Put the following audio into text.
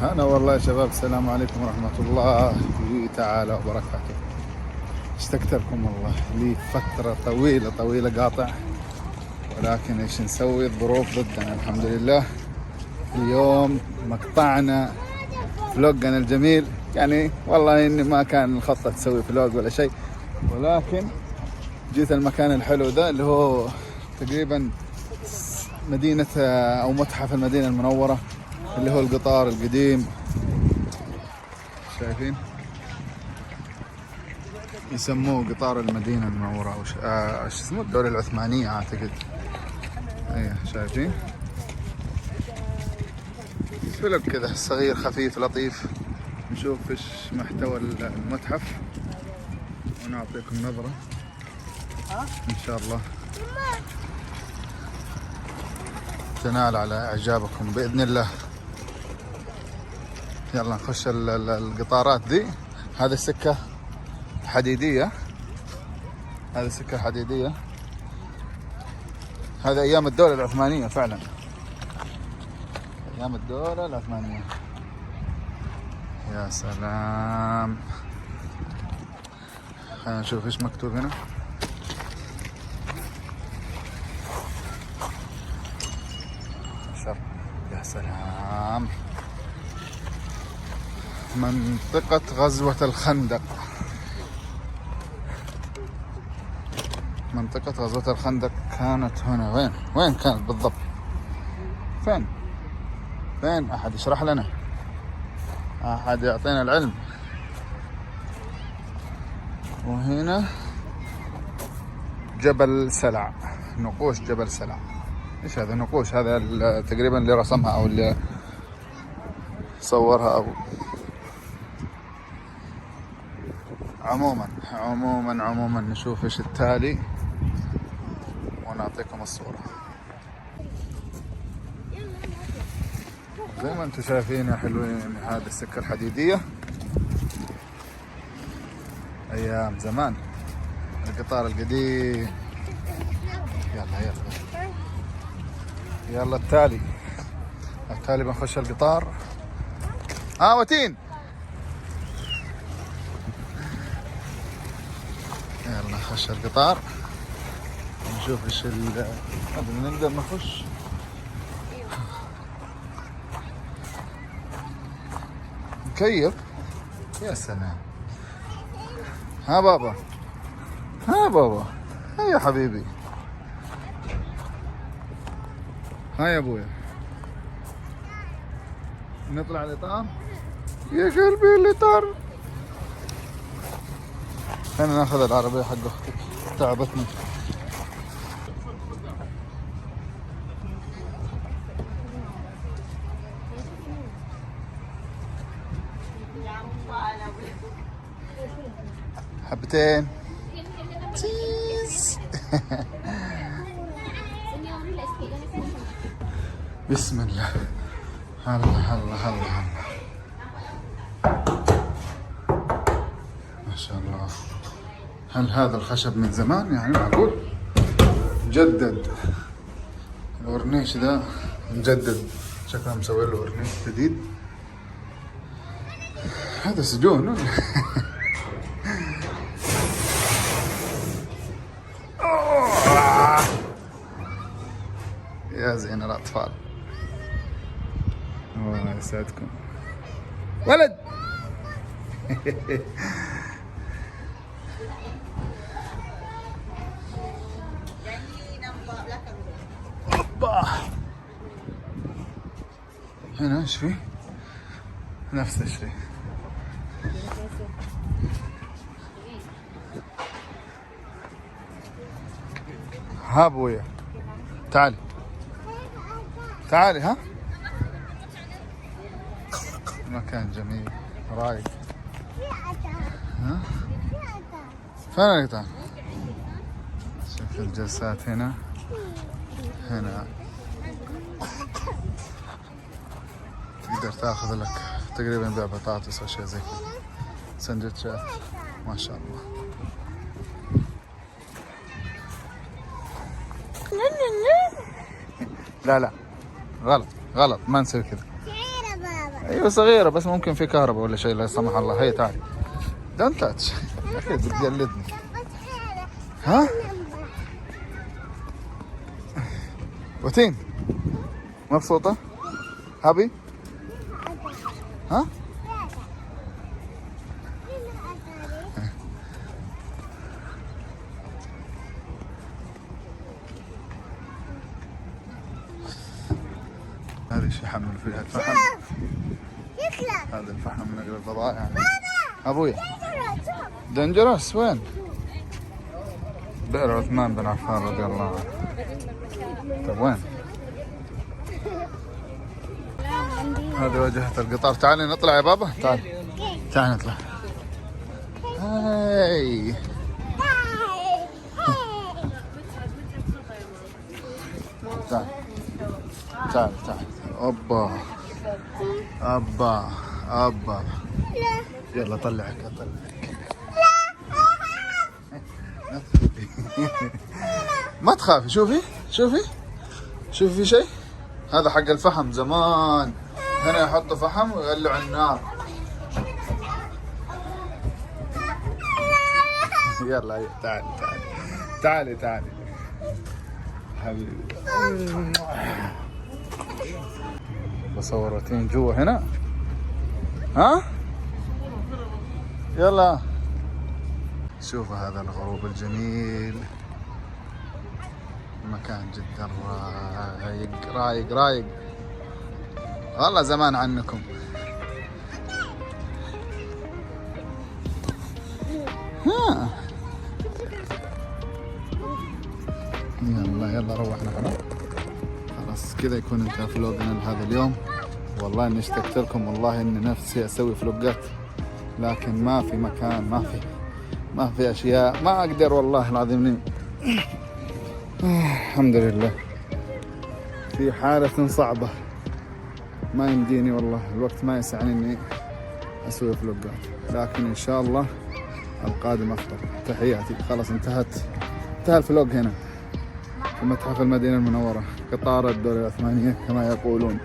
هلا والله يا شباب، السلام عليكم ورحمة الله تعالى وبركاته. اشتقت لكم والله، لي فترة طويلة قاطع، ولكن ايش نسوي، الظروف ضدنا. الحمد لله اليوم مقطعنا فلوقنا الجميل. يعني والله اني ما كان الخطة تسوي فلوق ولا شيء، ولكن جيت المكان الحلو ده اللي هو تقريبا مدينة او متحف المدينة المنورة، اللي هو القطار القديم. شايفين يسموه قطار المدينة المنورة أو شو اسمه، الدولة العثمانية أعتقد. أيه شايفين فيلم كذا صغير خفيف لطيف. نشوف إيش محتوى المتحف ونعطيكم نظرة إن شاء الله تنال على إعجابكم بإذن الله. يلا نخش القطارات دي. هذه السكة حديدية، هذه السكة حديدية، هذا أيام الدولة العثمانية فعلا، أيام الدولة العثمانية. يا سلام، خلينا نشوف إيش مكتوب هنا. يا سلام، منطقة غزوة الخندق. منطقة غزوة الخندق كانت هنا. وين كانت بالضبط؟ فين أحد يشرح لنا، أحد يعطينا العلم. وهنا جبل سلع، نقوش جبل سلع. إيش هذا نقوش؟ هذا تقريبا اللي رسمها أو اللي صورها أو عموما نشوف إيش التالي ونعطيكم الصورة. زي ما انتم شايفين يا حلوين، هذه السكة الحديدية أيام زمان، القطار القديم. يلا التالي بنخش القطار. وتين، يلا نخش القطار نشوف ايش هذا. نقدر نخش. مكيف، يا سلام. ها بابا، ها يا حبيبي، ها يا ابويا. نطلع الاطار يا قلبي، الاطار. خلينا ناخذ العربية حق اختك، تعبتني. حبتين تشيز. بسم الله. هلا ما شاء الله. هل هذا الخشب من زمان؟ يعني معقول مجدد؟ الورنيش ذا مجدد، شكله مسوي له ورنيش جديد. هذا سجون ولا؟ يا زين الأطفال، الله يسعدكم. ولد. هنا ايش فيه؟ نفس الشيء. ها ابويا، تعالي ها. مكان جميل رايق. ها فين القطار؟ شوف الجلسات هنا تقدر تاخذ لك تقريبا بيع بطاطس او شيء زي كذا، سندوتشات. ما شاء الله. لا غلط ما نسوي كذا. ايوه صغيرة بس ممكن في كهرباء ولا شيء لا سمح الله. هي تعالي. دونت تاتش. اكيد بتقلدني. ها؟ وتين مبسوطة؟ هابي؟ ها؟ هذا ايش يحمل فيها الفحم؟ هذا الفحم من اجل البضائع. ابوي دنجرس وين؟ بئر عثمان بن عفان رضي الله عنه. طيب وين؟ هذه واجهة القطار. تعالي نطلع يا بابا. تعالي نطلع. هاي تعال تعال تعال. اوبا ابا ابا. يلا طلعك اطلعك. ما تخافي. شوفي شوفي شوفي في شيء. هذا حق الفحم زمان. هنا يحطوا فحم ويولعوا النار. يلا تعالي تعالي تعالي تعالي حبيبي. بصورتين جوا هنا. ها يلا شوفوا هذا الغروب الجميل. مكان جدا رايق رايق رايق والله. زمان عنكم. ها يلا يلا روحنا خلاص كذا يكون انتهى فلوقنا لهذا اليوم. والله اني اشتقت لكم. والله اني نفسي اسوي فلوقات لكن ما في مكان. ما في اشياء. ما اقدر والله العظيم. الحمد لله في حالة صعبة. ما يمديني والله الوقت ما يسعني اني اسوي فلوقات. لكن ان شاء الله القادم افضل. تحياتي. خلاص انتهى الفلوق هنا في متحف المدينة المنورة. قطار الدولة العثمانية كما يقولون.